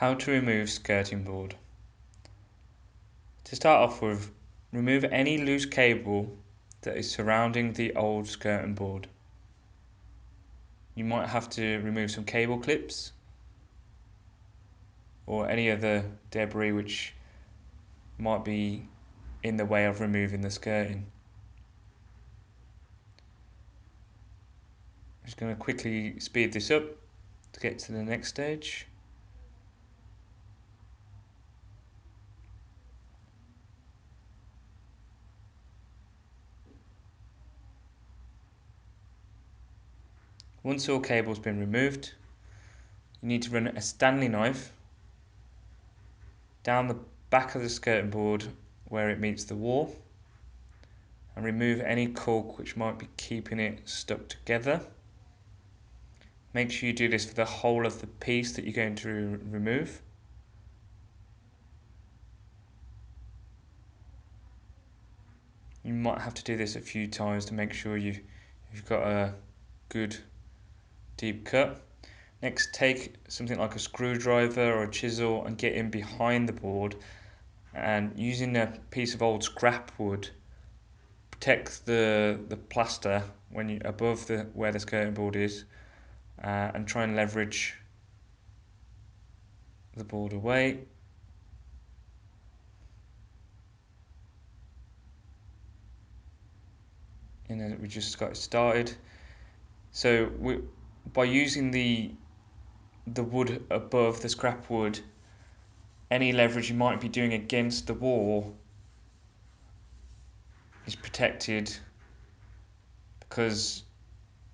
How to remove skirting board. To start off with, remove any loose cable that is surrounding the old skirting board. You might have to remove some cable clips or any other debris which might be in the way of removing the skirting. I'm just going to quickly speed this up to get to the next stage. Once all cable's been removed, you need to run a Stanley knife down the back of the skirting board where it meets the wall and remove any caulk which might be keeping it stuck together. Make sure you do this for the whole of the piece that you're going to remove. You might have to do this a few times to make sure you've got a good deep cut. Next, take something like a screwdriver or a chisel and get in behind the board, and using a piece of old scrap wood, protect the plaster when you above where the skirting board is, and try and leverage the board away. And then we just got it started. So by using the wood above the scrap wood, any leverage you might be doing against the wall is protected, because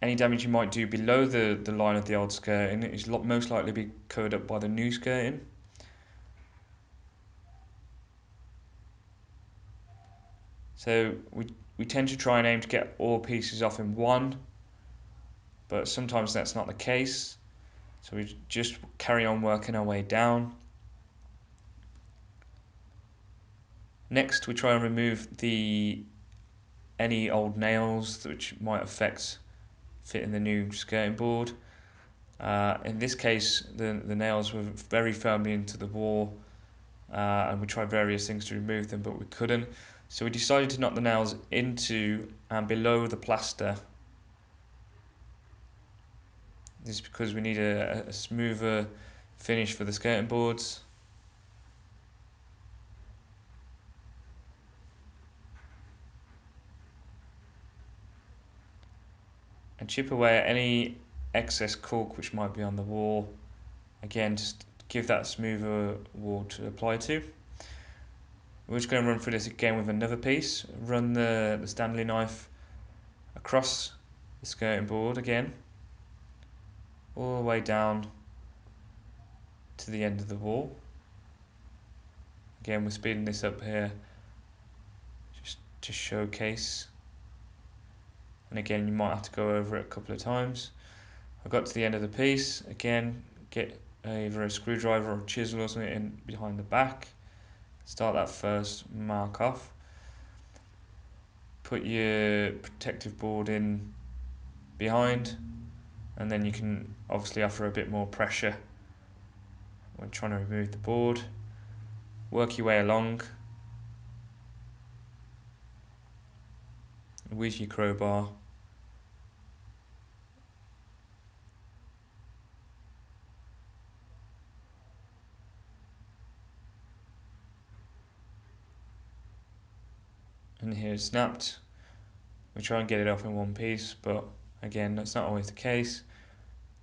any damage you might do below the line of the old skirting is most likely be covered up by the new skirting. So we tend to try and aim to get all pieces off in one, but sometimes that's not the case. So we just carry on working our way down. Next, we try and remove any old nails which might affect fitting the new skirting board. In this case, the nails were very firmly into the wall, and we tried various things to remove them, but we couldn't. So we decided to knock the nails into and below the plaster. This is because we need a smoother finish for the skirting boards. And chip away at any excess caulk which might be on the wall. Again, just give that smoother wall to apply to. We're just going to run through this again with another piece. Run the Stanley knife across the skirting board again, all the way down to the end of the wall. Again, we're speeding this up here just to showcase. And again, you might have to go over it a couple of times. I got to the end of the piece. Again, get either a screwdriver or a chisel or something in behind the back. Start that first mark off. Put your protective board in behind, and then you can obviously offer a bit more pressure when trying to remove the board. Work your way along with your crowbar. And here it's snapped. We try and get it off in one piece, but again, that's not always the case.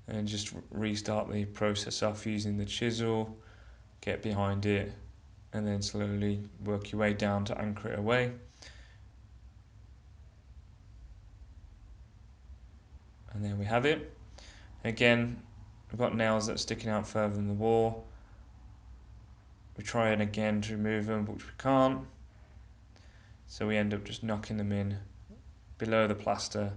And just restart the process off using the chisel, get behind it, and then slowly work your way down to anchor it away. And there we have it. Again, we've got nails that are sticking out further than the wall. We try and again to remove them, but we can't. So we end up just knocking them in below the plaster.